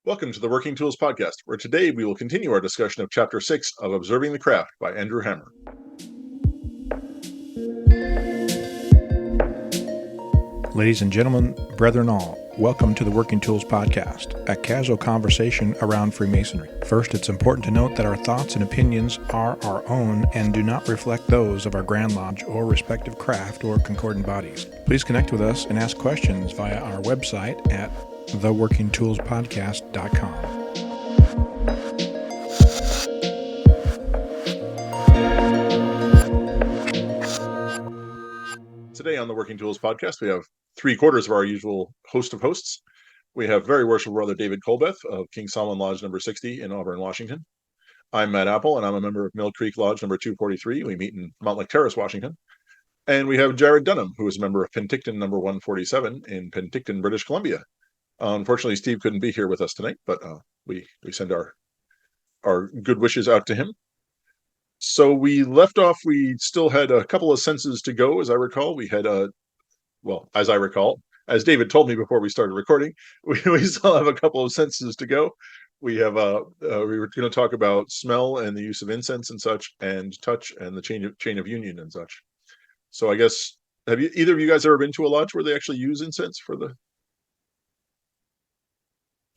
Welcome to the Working Tools Podcast, where today we will continue our discussion of Chapter 6 of Observing the Craft by Andrew Hammer. Ladies and gentlemen, brethren all, welcome to the Working Tools Podcast, a casual conversation around Freemasonry. First, it's important to note that our thoughts and opinions are our own and do not reflect those of our Grand Lodge or respective craft or concordant bodies. Please connect with us and ask questions via our website at theworkingtoolspodcast.com. Today on the Working Tools Podcast, we have 3/4 of our usual host of hosts. We have Very Worshipful Brother David Colbeth of King Solomon Lodge number 60 in Auburn, Washington. I'm Matt Appel, and I'm a member of Mill Creek Lodge number 243. We meet in Montlake Terrace, Washington. And we have Jarrod Dunham, who is a member of Penticton number 147 in Penticton, British Columbia. Unfortunately, Steve couldn't be here with us tonight, but we send our good wishes out to him. So we left off, we still had a couple of senses to go, as I recall. We had as David told me before we started recording, we still have a couple of senses to go. We have we were going to talk about smell and the use of incense and such, and touch and the chain of union and such. So I guess, have either of you guys ever been to a lodge where they actually use incense for the?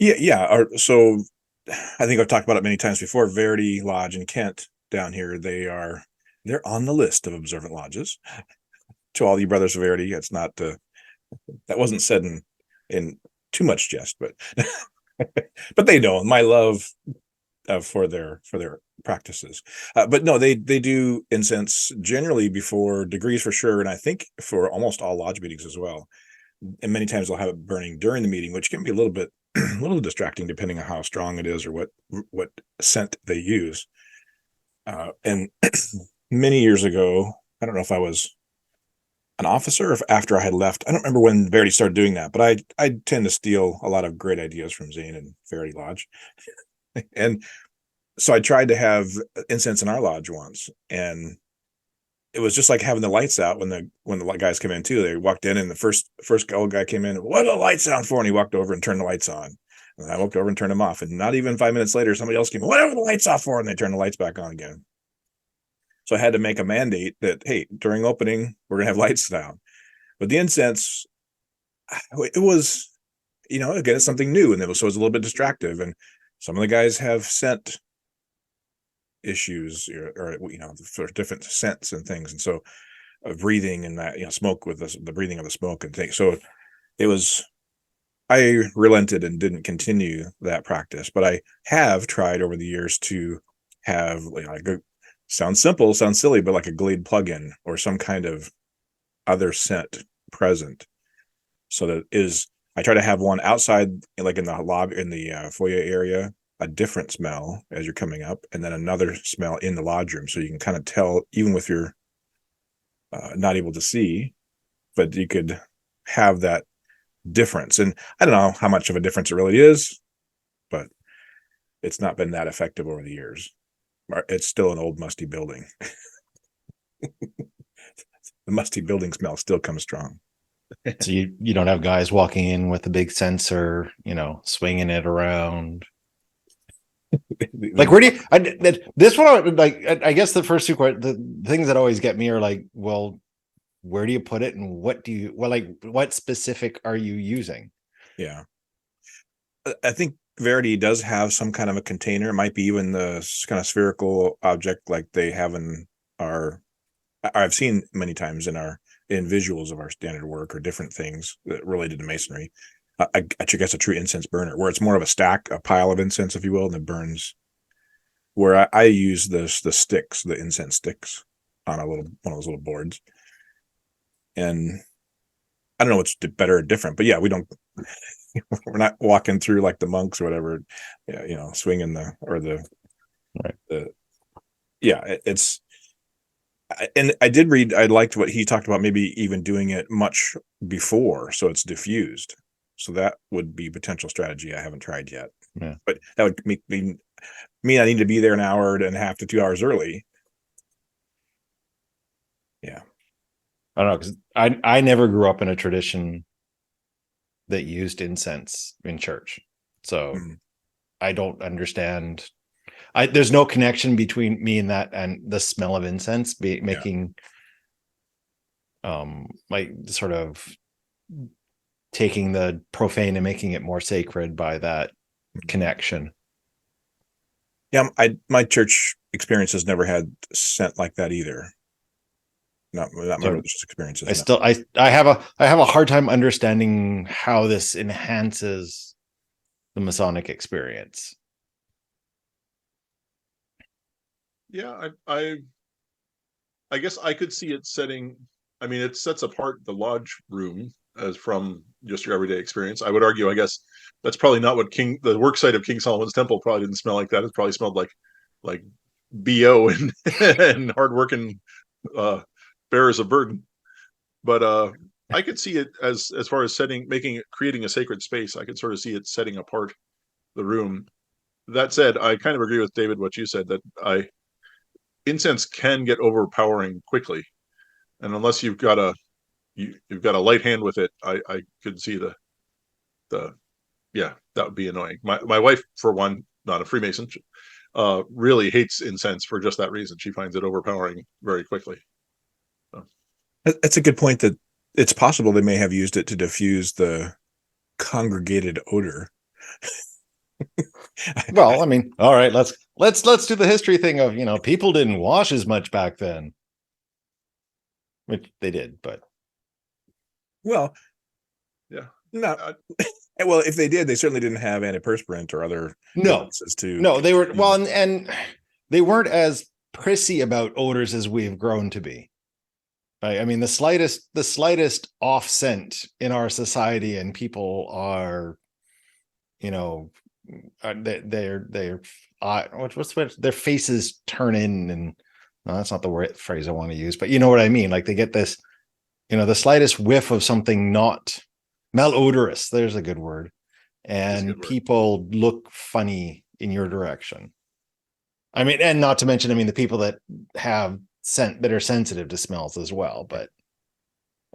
Yeah. So I think I've talked about it many times before. Verity Lodge in Kent down here, they're on the list of observant lodges. To all you brothers of Verity, it's not that wasn't said in too much jest, but but they know my love for their practices. But no, they do incense generally before degrees for sure, and I think for almost all lodge meetings as well. And many times they'll have it burning during the meeting, which can be a little bit a little distracting depending on how strong it is or what scent they use. And many years ago, I don't know if I was an officer or if after I had left, I don't remember when Verity started doing that, but I tend to steal a lot of great ideas from Zane and Verity Lodge. And so I tried to have incense in our lodge once, and it was just like having the lights out when the guys came in too. They walked in, and the first old guy came in, what are the lights on for? And he walked over and turned the lights on. And I walked over and turned them off. And not even 5 minutes later, somebody else came in, what are the lights off for? And they turned the lights back on again. So I had to make a mandate that, hey, during opening, we're going to have lights down. But the incense, it was, again, it's something new. And so it was a little bit distractive. And some of the guys have scent issues or for different scents and things. And so breathing and that, smoke with the breathing of the smoke and things. So I relented and didn't continue that practice, but I have tried over the years to have sounds simple, sounds silly, but like a Glade plug-in or some kind of other scent present. So that I try to have one outside, like in the lobby, in the foyer area, a different smell as you're coming up, and then another smell in the lodge room. So you can kind of tell, even with your not able to see, but you could have that difference. And I don't know how much of a difference it really is, but it's not been that effective over the years. It's still an old musty building. The musty building smell still comes strong. So you don't have guys walking in with a big sensor, swinging it around. Like, where do you? This one, I guess the first two the things that always get me are like, well, where do you put it, and what specific are you using? Yeah, I think Verity does have some kind of a container. It might be even the kind of spherical object like they have I've seen many times in visuals of our standard work or different things that related to masonry. I guess a true incense burner, where it's more of a pile of incense, if you will, and it burns. Where I use the sticks, the incense sticks, on one of those little boards. And I don't know what's better or different, but yeah, we're not walking through like the monks or whatever, swinging it's. And I did read, I liked what he talked about, maybe even doing it much before, so it's diffused. So that would be potential strategy I haven't tried yet. Yeah. But that would mean I need to be there an hour and a half to 2 hours early. Yeah. I don't know, because I never grew up in a tradition that used incense in church. So I don't understand. There's no connection between me and that and the smell of incense making like sort of taking the profane and making it more sacred by that connection. Yeah, my church experience has never had scent like that either. Not my religious experiences. I have a hard time understanding how this enhances the Masonic experience. Yeah, I guess I could see it setting. I mean, it sets apart the lodge room as from just your everyday experience. I would argue, I guess that's probably not what the work site of King Solomon's Temple probably didn't smell like that. It probably smelled like BO and and hardworking bearers of burden. But I could see it as far as creating a sacred space. I could sort of see it setting apart the room. That said, I kind of agree with David what you said, that incense can get overpowering quickly, and unless you've got a light hand with it, I could see the yeah, that would be annoying. My wife, for one, not a Freemason, really hates incense for just that reason. She finds it overpowering very quickly. So. That's a good point, that it's possible they may have used it to diffuse the congregated odor. Well, I mean, all right, let's do the history thing of, people didn't wash as much back then. Which they did, but well, yeah. No. Well, if they did, they certainly didn't have antiperspirant or other No, they were and they weren't as prissy about odors as we've grown to be. Right? I mean, the slightest off scent in our society, and people are, their faces turn in, and no, that's not the phrase I want to use, but you know what I mean. Like they get this, the slightest whiff of something not malodorous. There's a good word. And people look funny in your direction. I mean, and not to mention, the people that have scent that are sensitive to smells as well. But,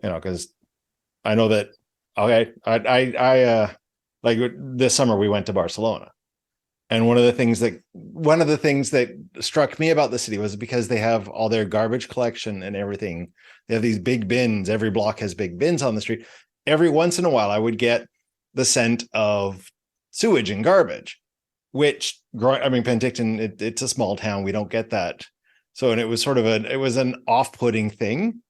because I know that, okay, I like this summer we went to Barcelona. And one of the things that struck me about the city was because they have all their garbage collection and everything. They have these big bins. Every block has big bins on the street. Every once in a while, I would get the scent of sewage and garbage, which, Penticton, it's a small town. We don't get that. So, and it was an off-putting thing,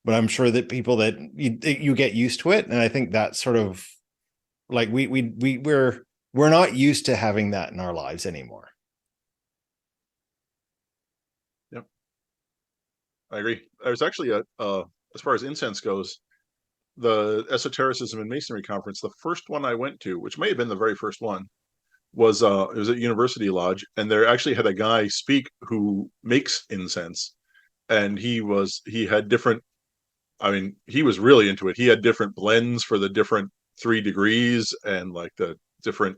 but I'm sure that people that you get used to it. And I think that's sort of like, we're not used to having that in our lives anymore. Yep. I agree. There's actually as far as incense goes, the Esotericism and Masonry conference, the first one I went to, which may have been the very first one, was it was at University Lodge, and they actually had a guy speak who makes incense, and he had different. He was really into it. He had different blends for the different 3 degrees, and like the different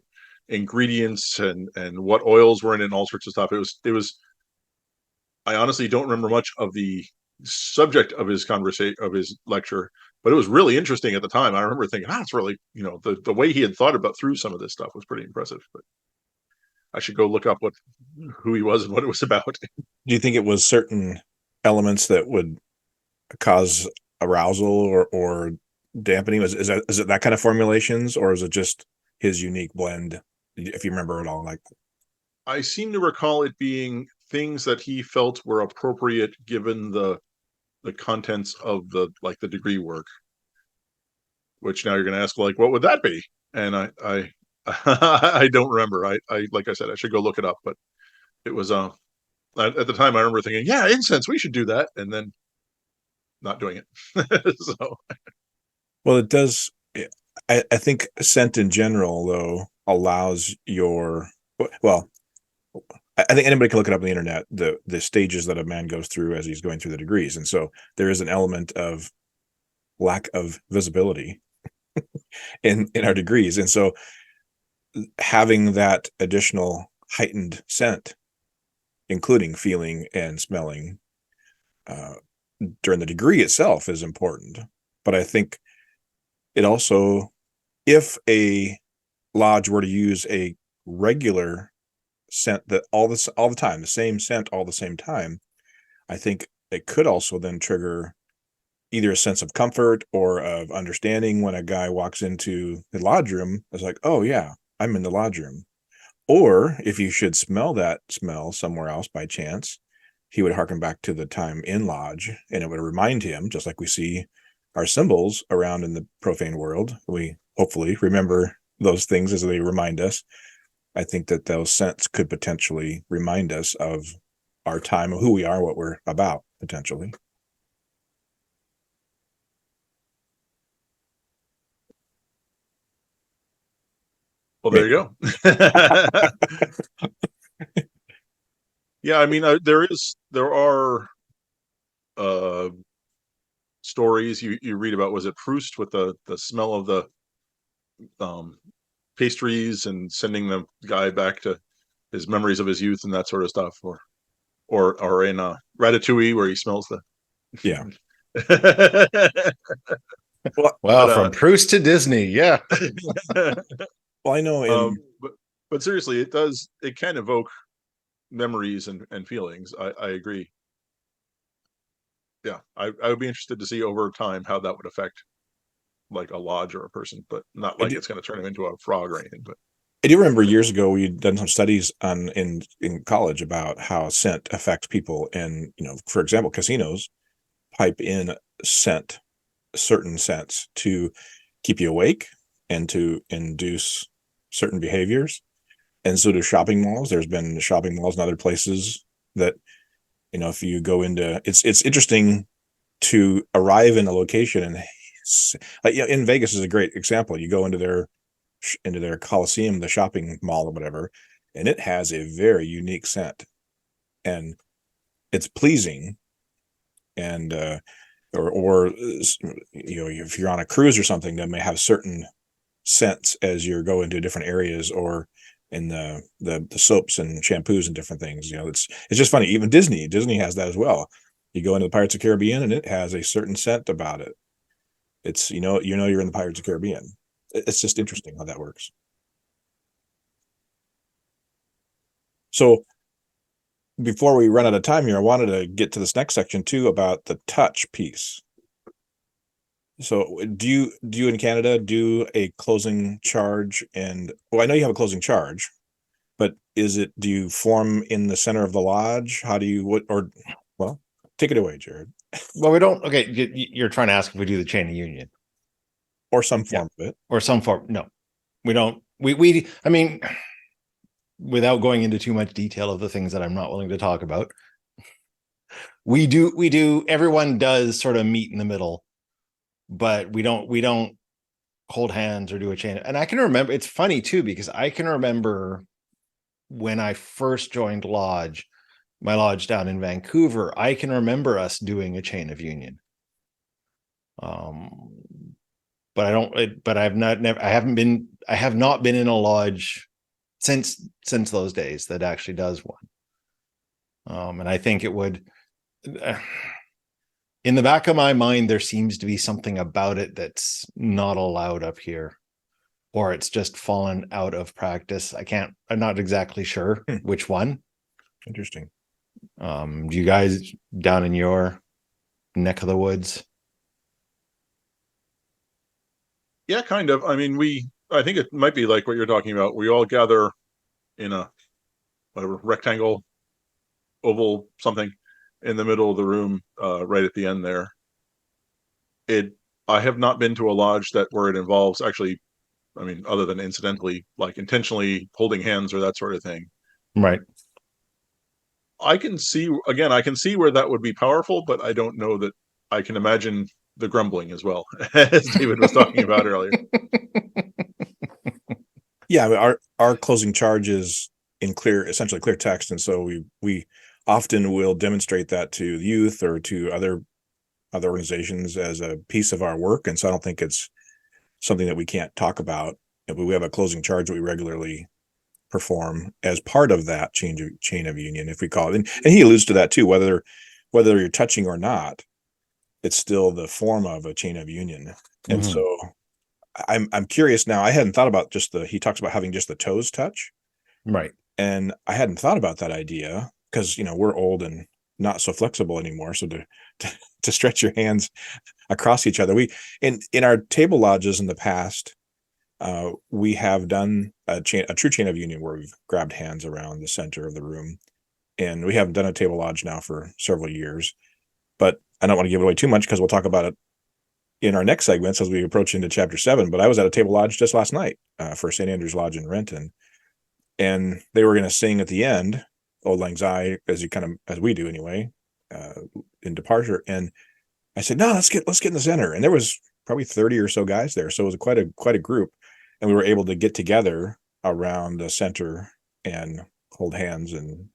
ingredients and what oils were in it, and all sorts of stuff. It was. I honestly don't remember much of the subject of his lecture, but it was really interesting at the time. I remember thinking, it's really, the way he had thought through some of this stuff was pretty impressive. But I should go look up who he was and what it was about. Do you think it was certain elements that would cause arousal or dampening? Is it that kind of formulations, or is it just his unique blend? If you remember it all, like I seem to recall it being things that he felt were appropriate given the contents of the degree work. Which now you're going to ask, what would that be? And I I don't remember. I like I said, I should go look it up. But it was at the time I remember thinking, yeah, incense, we should do that, and then not doing it. So, well, it does. I think scent in general, though, allows I think anybody can look it up on the internet, the stages that a man goes through as he's going through the degrees. And so there is an element of lack of visibility in our degrees. And so having that additional heightened scent, including feeling and smelling, during the degree itself is important. But I think it also, if a lodge were to use a regular scent that all the time, the same scent all the same time, I think it could also then trigger either a sense of comfort or of understanding when a guy walks into the lodge room. It's like, oh yeah, I'm in the lodge room. Or if you should smell that smell somewhere else by chance, he would harken back to the time in lodge, and it would remind him, just like we see our symbols around in the profane world. We hopefully remember those things as they remind us. I think that those scents could potentially remind us of our time, of who we are, what we're about, potentially. Well, there you go. Yeah, I mean, there are stories you read about. Was it Proust with the smell of the pastries and sending the guy back to his memories of his youth and that sort of stuff, or in Ratatouille where he smells the Yeah. Well, from Proust to Disney, yeah. Well, I know, but seriously, it can evoke memories and feelings. I agree. Yeah, I would be interested to see over time how that would affect like a lodge or a person, but not like it's going to turn him into a frog or anything. But I do remember years ago we'd done some studies in college about how scent affects people, and for example, casinos pipe in certain scents to keep you awake and to induce certain behaviors. And so do shopping malls. There's been shopping malls and other places that, if you go into, it's interesting to arrive in a location and like in Vegas is a great example. You go into their Coliseum, the shopping mall or whatever, and it has a very unique scent, and it's pleasing. And or if you're on a cruise or something, they may have certain scents as you go into different areas, or in the soaps and shampoos and different things. It's just funny. Even Disney has that as well. You go into the Pirates of the Caribbean and it has a certain scent about it. It's you're in the Pirates of the Caribbean. It's just interesting how that works. So before we run out of time here, I wanted to get to this next section too about the touch piece. So do you in Canada do a closing charge? And I know you have a closing charge, but do you form in the center of the lodge? How do you, take it away, Jarrod. Well, we don't. Okay, you're trying to ask if we do the chain of union or some form of it, or some form. No, we don't. I mean, without going into too much detail of the things that I'm not willing to talk about, we do. Everyone does sort of meet in the middle, but we don't hold hands or do a chain. And I can remember, it's funny too, because I can remember when I first joined my lodge down in Vancouver, I can remember us doing a chain of union. But I have not been in a lodge since those days that actually does one. And I think it would, in the back of my mind, there seems to be something about it that's not allowed up here, or it's just fallen out of practice. I'm not exactly sure which one. Interesting. Do you guys down in your neck of the woods? Yeah, kind of. I mean, I think it might be like what you're talking about. We all gather in a rectangle, oval, something in the middle of the room, right at the end there. I have not been to a lodge where it involves actually, I mean, other than incidentally, like intentionally holding hands or that sort of thing. Right. I can see where that would be powerful, but I don't know that I can imagine the grumbling as well, as David was talking about earlier. Yeah, our closing charge is in essentially clear text, and so we often will demonstrate that to the youth or to other organizations as a piece of our work. And so I don't think it's something that we can't talk about. We have a closing charge that we regularly perform as part of that chain of union, if we call it. And he alludes to that too, whether you're touching or not, it's still the form of a chain of union. And so I'm curious now. I hadn't thought about he talks about having just the toes touch. Right. And I hadn't thought about that idea because, we're old and not so flexible anymore. So to stretch your hands across each other, in our table lodges in the past, we have done a true chain of union where we've grabbed hands around the center of the room, and we haven't done a table lodge now for several years. But I don't want to give it away too much because we'll talk about it in our next segments as we approach into chapter 7. But I was at a table lodge just last night for St. Andrew's Lodge in Renton, and they were going to sing at the end "Auld Lang Syne" as we do anyway, in departure. And I said, no, let's get in the center. And there was probably 30 or so guys there, so it was quite a group, and we were able to get together around the center and hold hands and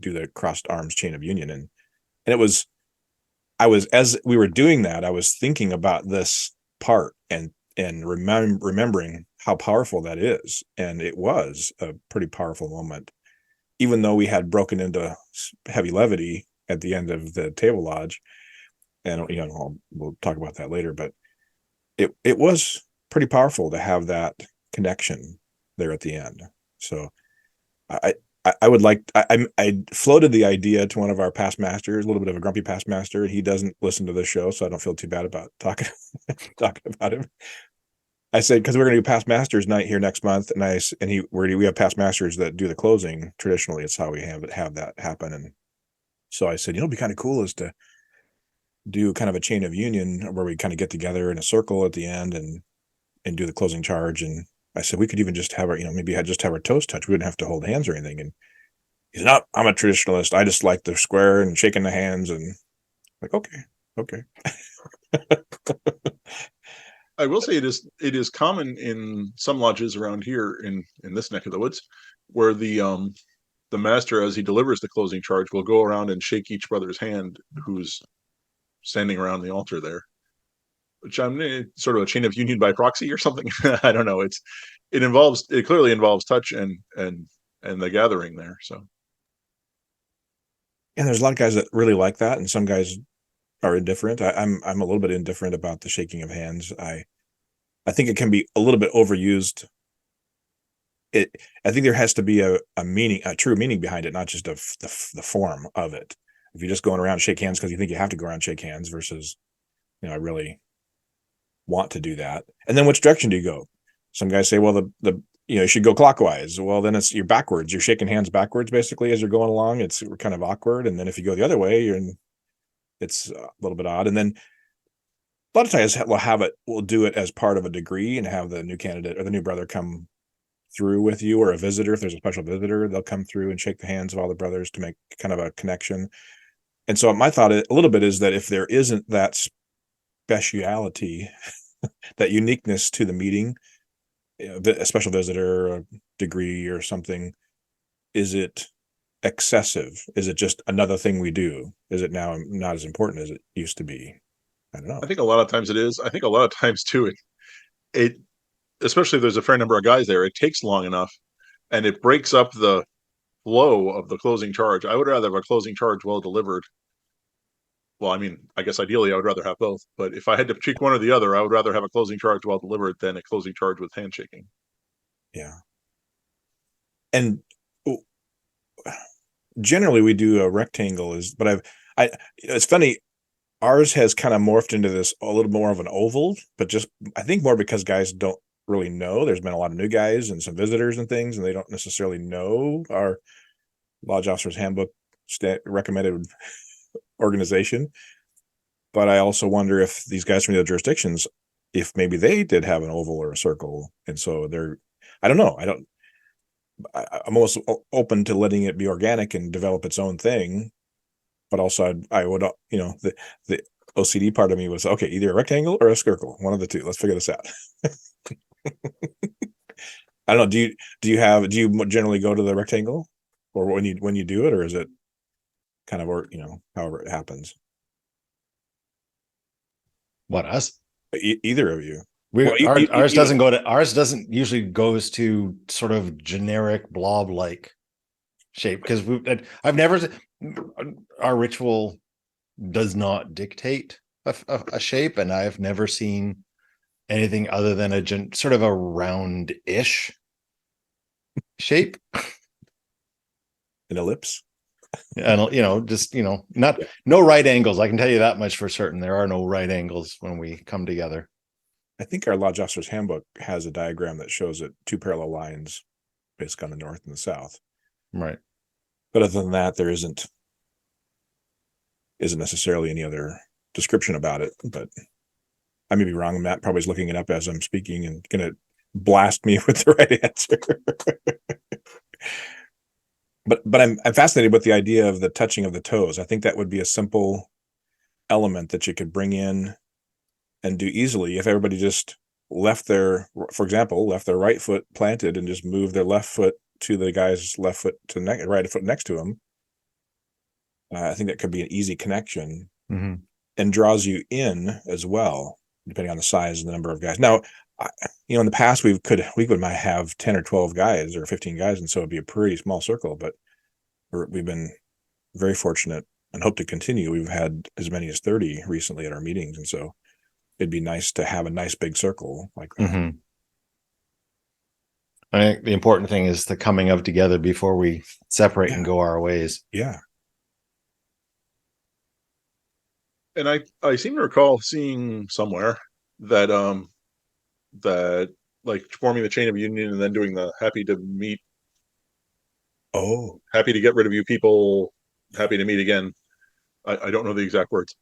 do the crossed arms chain of union. And as we were doing that, I was thinking about this part and remembering how powerful that is. And it was a pretty powerful moment, even though we had broken into heavy levity at the end of the table lodge. And we'll talk about that later, but it was pretty powerful to have that connection there at the end. So I would like, I floated the idea to one of our past masters, a little bit of a grumpy past master. He doesn't listen to the show, so I don't feel too bad about talking about him. I said, because we're going to do past masters night here next month, and we have past masters that do the closing. Traditionally, it's how we have that happen. And so I said, it'd be kind of cool is to do kind of a chain of union where we kind of get together in a circle at the end and do the closing charge. And I said, we could even just have our toes touch. We wouldn't have to hold hands or anything. And he said, no, I'm a traditionalist. I just like the square and shaking the hands. And like, okay. I will say it is common in some lodges around here in this neck of the woods, where the master, as he delivers the closing charge, will go around and shake each brother's hand who's standing around the altar there, which I'm sort of a chain of union by proxy or something. I don't know. It clearly involves touch and the gathering there. So, and there's a lot of guys that really like that, and some guys are indifferent. I'm a little bit indifferent about the shaking of hands. I think it can be a little bit overused. I think there has to be a true meaning behind it, not just the form of it. If you're just going around and shake hands because you think you have to go around and shake hands versus, I really want to do that. And then which direction do you go? Some guys say, well, you should go clockwise. Well, then you're backwards. You're shaking hands backwards basically as you're going along. It's kind of awkward. And then if you go the other way, it's a little bit odd. And then a lot of times we'll do it as part of a degree and have the new candidate or the new brother come through with you, or a visitor. If there's a special visitor, they'll come through and shake the hands of all the brothers to make kind of a connection. And so my thought a little bit is that if there isn't that speciality, that uniqueness to the meeting, a special visitor, a degree or something, is it excessive? Is it just another thing we do? Is it now not as important as it used to be? I don't know. I think a lot of times it is. I think a lot of times too, it especially if there's a fair number of guys there, it takes long enough and it breaks up the flow of the closing charge. I would rather have a closing charge well delivered. Well, I mean, I guess ideally I would rather have both, but if I had to pick one or the other, I would rather have a closing charge well delivered than a closing charge with handshaking. Yeah. And generally we do a rectangle but it's funny. Ours has kind of morphed into this a little more of an oval, but just, I think more because guys don't really know. There's been a lot of new guys and some visitors and things, and they don't necessarily know our Lodge Officer's Handbook recommended organization. But I also wonder if these guys from the other jurisdictions, if maybe they did have an oval or a circle. And so I don't know. I'm almost open to letting it be organic and develop its own thing. But also I would, the OCD part of me was, okay, either a rectangle or a circle, one of the two. Let's figure this out. I don't know. Do you generally go to the rectangle, or when you do it, or is it kind of, however it happens? What, us? Either of you. Ours doesn't usually goes to sort of generic blob like shape, because our ritual does not dictate a shape, and I've never seen anything other than sort of a round-ish shape. An ellipse. And just not no right angles. I can tell you that much for certain. There are no right angles when we come together. I think our Lodge Officer's Handbook has a diagram that shows it 2 parallel lines, basically on the north and the south. Right. But other than that, there isn't necessarily any other description about it. But I may be wrong. Matt probably is looking it up as I'm speaking and going to blast me with the right answer. But I'm fascinated with the idea of the touching of the toes. I think that would be a simple element that you could bring in and do easily if everybody just left their right foot planted and just moved their left foot to the guy's left foot to right foot next to him. I think that could be an easy connection and draws you in as well, depending on the size and the number of guys. Now, in the past we might have 10 or 12 guys or 15 guys, and so it'd be a pretty small circle. But we've been very fortunate and hope to continue. We've had as many as 30 recently at our meetings, and so it'd be nice to have a nice big circle like that. I think the important thing is the coming of together before we separate and go our ways. Yeah. And I seem to recall seeing somewhere that that like forming the chain of union and then doing the happy to meet. Oh, happy to get rid of you people. Happy to meet again. I don't know the exact words.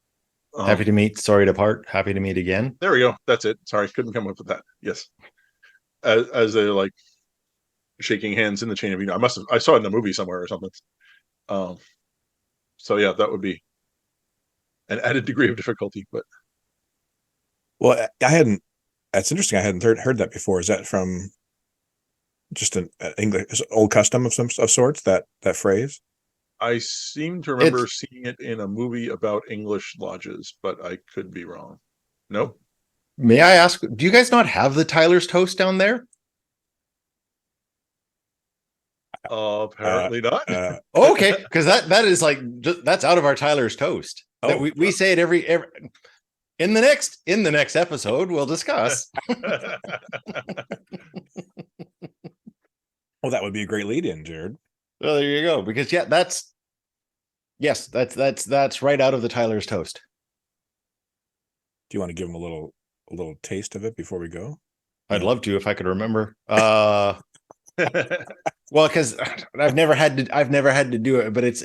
Happy to meet, sorry to part. Happy to meet again. There we go. That's it. Sorry, couldn't come up with that. Yes, as a like shaking hands in the chain of union. I saw it in a movie somewhere or something. So yeah, that would be an added degree of difficulty. But well, that's interesting. I hadn't heard that before. Is that from just an English old custom of sorts? That phrase. I seem to remember seeing it in a movie about English lodges, but I could be wrong. Nope. May I ask, do you guys not have the Tyler's toast down there? Apparently not. Okay, because that is like that's out of our Tyler's toast. That we say it every in the next episode we'll discuss. Well, that would be a great lead in, Jarrod. Well, there you go. Because that's right out of the Tyler's toast. Do you want to give them a little taste of it before we go? I'd love to if I could remember. Well, because I've never had to do it, but it's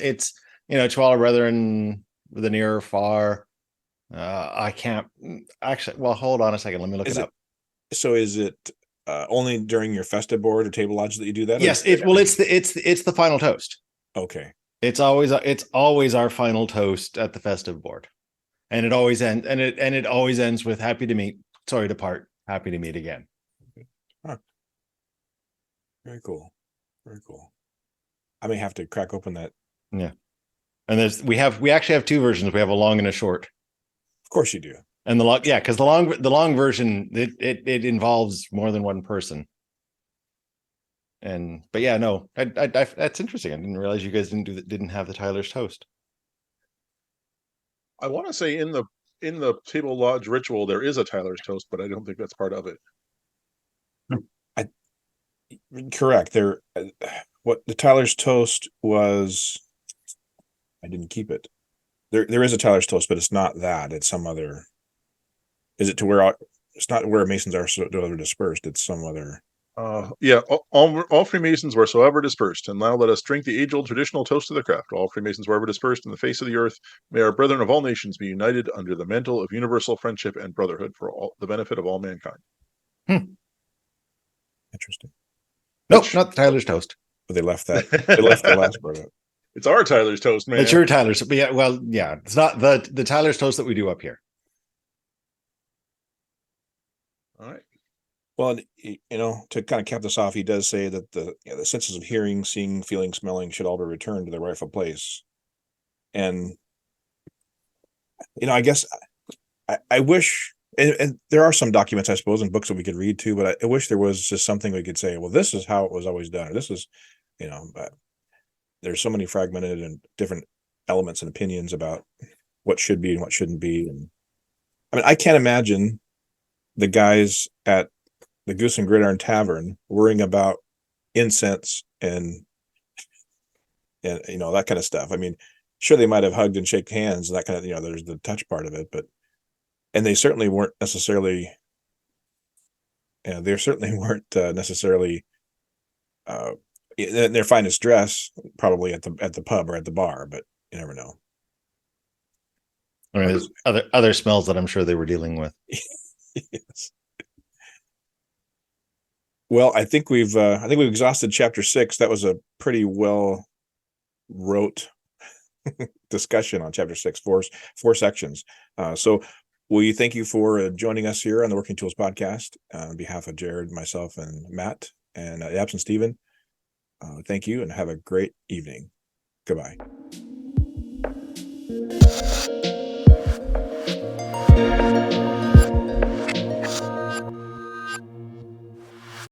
to all our brethren with the near or far. I can't actually. Well, hold on a second. Let me look it up. So is it only during your festive board or table lodge that you do that? Yes. It's the final toast. Okay. It's always our final toast at the festive board, and it always ends with happy to meet, sorry to part, happy to meet again. Huh. Very cool. Very cool. I may have to crack open that. Yeah. And we actually have two versions. We have a long and a short. Of course you do. And the long, yeah, because the long version it involves more than one person. But yeah, no, I that's interesting. I didn't realize you guys didn't have the Tyler's toast. I want to say in the table lodge ritual there is a Tyler's toast, but I don't think that's part of it. Correct. What the Tyler's toast was, I didn't keep it. There is a Tyler's toast, but it's not that. It's some other. Is it to where it's not where Masons are dispersed? It's some other. Yeah, all Freemasons wheresoever dispersed, and now let us drink the age-old traditional toast of the craft. All Freemasons wherever dispersed in the face of the earth, may our brethren of all nations be united under the mantle of universal friendship and brotherhood for all the benefit of all mankind. Interesting. Nope, not the Tyler's toast. But they left that. They left the last part of it. It's our Tyler's toast, man. It's your Tyler's. But yeah, it's not the Tyler's toast that we do up here. All right. Well, to kind of cap this off, he does say that the senses of hearing, seeing, feeling, smelling should all be returned to their rightful place. And, I guess I wish, and there are some documents, I suppose, and books that we could read too, but I wish there was just something we could say, well, this is how it was always done, or this is, but there's so many fragmented and different elements and opinions about what should be and what shouldn't be. And I mean, I can't imagine the guys at the Goose and Gridiron Tavern worrying about incense and and that kind of stuff. I mean, sure, they might have hugged and shake hands and that kind of, there's the touch part of it, and they certainly weren't necessarily, necessarily in their finest dress, probably at the pub or at the bar, but you never know. I mean, there's other smells that I'm sure they were dealing with. Yes. Well, I think we've exhausted chapter 6. That was a pretty well wrote discussion on chapter 6, four sections. So we thank you for joining us here on the Working Tools podcast on behalf of Jarrod, myself, and Matt, and absent Stephen. Thank you, and have a great evening. Goodbye.